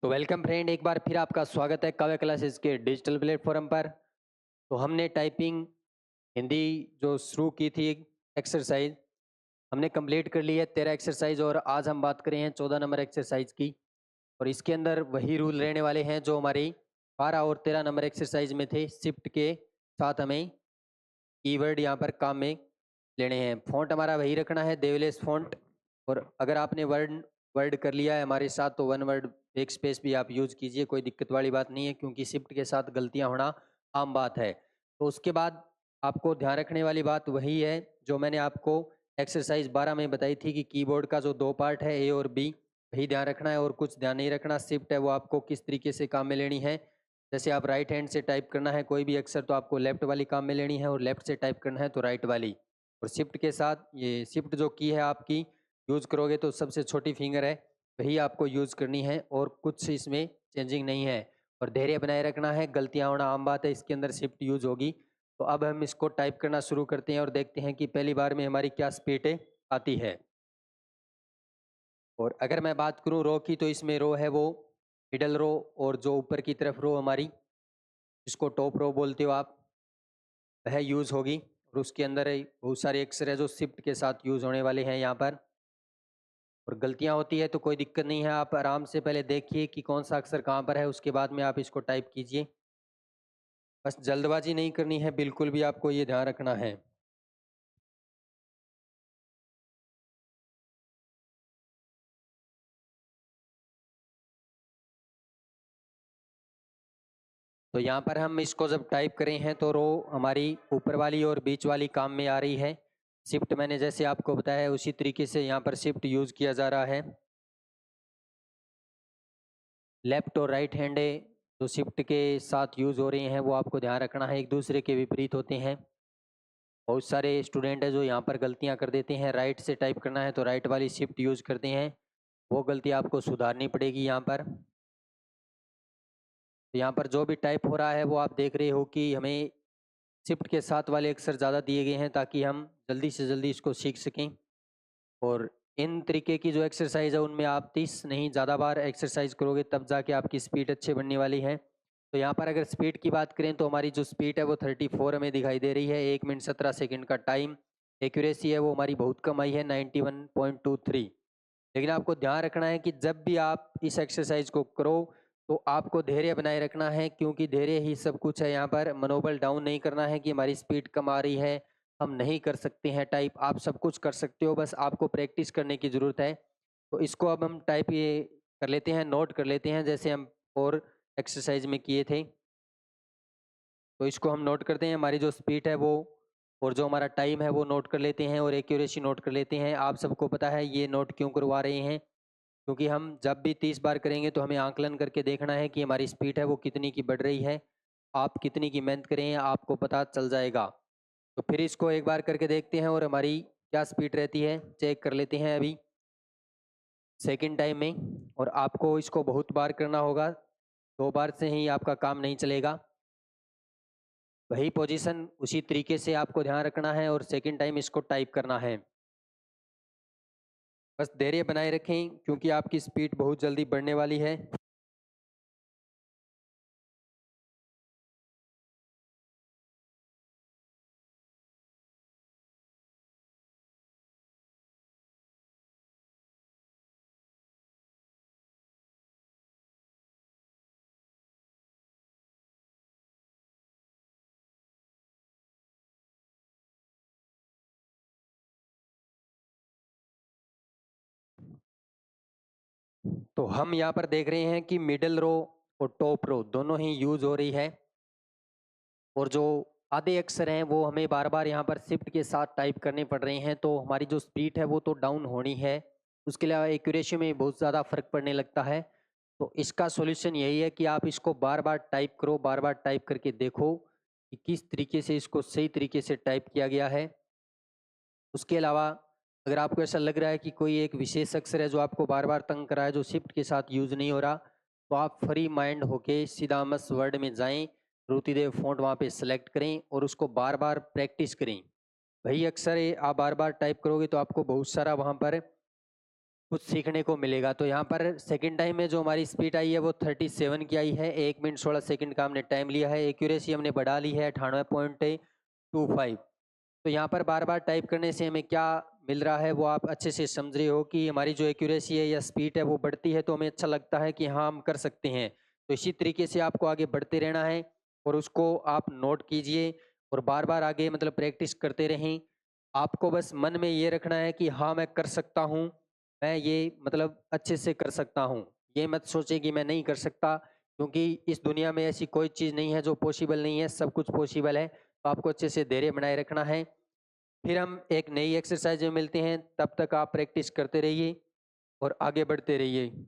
तो welcome friend, एक बार फिर आपका स्वागत है काव्य क्लासेस के डिजिटल प्लेटफॉर्म पर। तो हमने टाइपिंग हिंदी जो शुरू की थी एक्सरसाइज, हमने कंप्लीट कर ली है 13 एक्सरसाइज और आज हम बात करें हैं 14 नंबर एक्सरसाइज की। और इसके अंदर वही रूल रहने वाले हैं जो हमारी 12 और 13 नंबर एक्सरसाइज में थे। शिफ्ट के साथ हमें कीवर्ड यहाँ पर काम में लेने हैं। फ़ॉन्ट हमारा वही रखना है, देवलेस फ़ॉन्ट। और अगर आपने वर्ड वर्ड कर लिया है हमारे साथ तो वन वर्ड एक स्पेस भी आप यूज़ कीजिए, कोई दिक्कत वाली बात नहीं है, क्योंकि शिफ्ट के साथ गलतियाँ होना आम बात है। तो उसके बाद आपको ध्यान रखने वाली बात वही है जो मैंने आपको एक्सरसाइज 12 में बताई थी कि कीबोर्ड का जो 2 पार्ट है ए और बी, वही ध्यान रखना है और कुछ ध्यान नहीं रखना। शिफ्ट है वो आपको किस तरीके से काम में लेनी है। जैसे आप राइट हैंड से टाइप करना है कोई भी अक्षर तो आपको लेफ्ट वाली काम में लेनी है, और लेफ्ट से टाइप करना है तो राइट वाली। और शिफ्ट के साथ ये शिफ्ट जो की है आपकी यूज़ करोगे तो सबसे छोटी फिंगर है वही आपको यूज़ करनी है, और कुछ इसमें चेंजिंग नहीं है। और धैर्य बनाए रखना है, गलतियाँ होना आम बात है, इसके अंदर शिफ्ट यूज़ होगी। तो अब हम इसको टाइप करना शुरू करते हैं और देखते हैं कि पहली बार में हमारी क्या स्पीड आती है। और अगर मैं बात करूँ रो की, तो इसमें रो है वो मिडल रो, और जो ऊपर की तरफ रो हमारी, जिसको टॉप रो बोलते हो आप, वह यूज़ होगी। और उसके अंदर बहुत सारे अक्षर है जो शिफ्ट के साथ यूज़ होने वाले हैं यहाँ पर। और गलतियाँ होती है तो कोई दिक्कत नहीं है, आप आराम से पहले देखिए कि कौन सा अक्षर कहाँ पर है, उसके बाद में आप इसको टाइप कीजिए। बस जल्दबाजी नहीं करनी है, बिल्कुल भी आपको ये ध्यान रखना है। तो यहाँ पर हम इसको जब टाइप करें हैं तो रो हमारी ऊपर वाली और बीच वाली काम में आ रही है। शिफ्ट मैंने जैसे आपको बताया है उसी तरीके से यहाँ पर शिफ्ट यूज़ किया जा रहा है। लेफ्ट और राइट हैंड जो शिफ्ट के साथ यूज़ हो रहे हैं वो आपको ध्यान रखना है, एक दूसरे के विपरीत होते हैं। बहुत सारे स्टूडेंट हैं जो यहाँ पर गलतियाँ कर देते हैं, राइट से टाइप करना है तो राइट वाली शिफ्ट यूज़ करते हैं, वो गलती आपको सुधारनी पड़ेगी यहाँ पर। तो यहाँ पर जो भी टाइप हो रहा है वो आप देख रहे हो कि हमें शिफ्ट के साथ वाले अक्षर ज़्यादा दिए गए हैं ताकि हम जल्दी से जल्दी इसको सीख सकें। और इन तरीके की जो एक्सरसाइज है उनमें आप 30 नहीं ज़्यादा बार एक्सरसाइज करोगे तब जाके आपकी स्पीड अच्छे बनने वाली है। तो यहाँ पर अगर स्पीड की बात करें तो हमारी जो स्पीड है वो 34 हमें दिखाई दे रही है, 1 मिनट 17 सेकंड का टाइम। एक्यूरेसी है वो हमारी बहुत कम आई है, 91.23। लेकिन आपको ध्यान रखना है कि जब भी आप इस एक्सरसाइज को करो तो आपको धैर्य बनाए रखना है, क्योंकि धैर्य ही सब कुछ है। यहाँ पर मनोबल डाउन नहीं करना है कि हमारी स्पीड कम आ रही है, हम नहीं कर सकते हैं टाइप। आप सब कुछ कर सकते हो, बस आपको प्रैक्टिस करने की ज़रूरत है। तो इसको अब हम टाइप ये कर लेते हैं, नोट कर लेते हैं जैसे हम और एक्सरसाइज में किए थे। तो इसको हम नोट करते हैं, हमारी जो स्पीड है वो और जो हमारा टाइम है वो नोट कर लेते हैं, और एक्यूरेसी नोट कर लेते हैं। आप सबको पता है ये नोट क्यों करवा रहे हैं, क्योंकि हम जब भी 30 बार करेंगे तो हमें आंकलन करके देखना है कि हमारी स्पीड है वो कितनी की बढ़ रही है। आप कितनी की मेहनत करें आपको पता चल जाएगा। तो फिर इसको एक बार करके देखते हैं और हमारी क्या स्पीड रहती है चेक कर लेते हैं अभी सेकंड टाइम में। और आपको इसको बहुत बार करना होगा, 2 बार से ही आपका काम नहीं चलेगा। वही पोजीशन उसी तरीके से आपको ध्यान रखना है और सेकंड टाइम इसको टाइप करना है। बस धैर्य बनाए रखें क्योंकि आपकी स्पीड बहुत जल्दी बढ़ने वाली है। तो हम यहाँ पर देख रहे हैं कि मिडल रो और टॉप रो दोनों ही यूज हो रही है, और जो आधे अक्षर हैं वो हमें बार बार यहाँ पर शिफ्ट के साथ टाइप करने पड़ रहे हैं, तो हमारी जो स्पीड है वो तो डाउन होनी है। उसके अलावा एक्यूरेसी में बहुत ज़्यादा फर्क पड़ने लगता है। तो इसका सॉल्यूशन यही है कि आप इसको बार बार टाइप करो, बार बार टाइप करके देखो कि किस तरीके से इसको सही तरीके से टाइप किया गया है। उसके अलावा अगर आपको ऐसा लग रहा है कि कोई एक विशेष अक्षर है जो आपको बार बार तंग कर रहा है, जो शिफ्ट के साथ यूज़ नहीं हो रहा, तो आप फ्री माइंड होके सीधा मस वर्ड में जाएं, रुतिदेव फ़ॉन्ट वहाँ पे सेलेक्ट करें और उसको बार बार प्रैक्टिस करें। वही अक्षर आप बार बार टाइप करोगे तो आपको बहुत सारा वहाँ पर कुछ सीखने को मिलेगा। तो यहाँ पर सेकंड टाइम में जो हमारी स्पीड आई है वो 37 की आई है। 1 मिनट 16 सेकंड का हमने टाइम लिया है। एक्यूरेसी हमने बढ़ा ली है 98.25। तो यहाँ पर बार-बार टाइप करने से हमें क्या मिल रहा है वो आप अच्छे से समझ रहे हो कि हमारी जो एक्यूरेसी है या स्पीड है वो बढ़ती है, तो हमें अच्छा लगता है कि हाँ, हम कर सकते हैं। तो इसी तरीके से आपको आगे बढ़ते रहना है और उसको आप नोट कीजिए और बार-बार आगे मतलब प्रैक्टिस करते रहें। आपको बस मन में ये रखना है कि हाँ, मैं कर सकता हूँ, मैं ये मतलब अच्छे से कर सकता हूँ। ये मत सोचिए कि मैं नहीं कर सकता, क्योंकि इस दुनिया में ऐसी कोई चीज़ नहीं है जो पॉसिबल नहीं है, सब कुछ पॉसिबल है। तो आपको अच्छे से धैर्य बनाए रखना है। फिर हम एक नई एक्सरसाइज में मिलते हैं, तब तक आप प्रैक्टिस करते रहिए और आगे बढ़ते रहिए।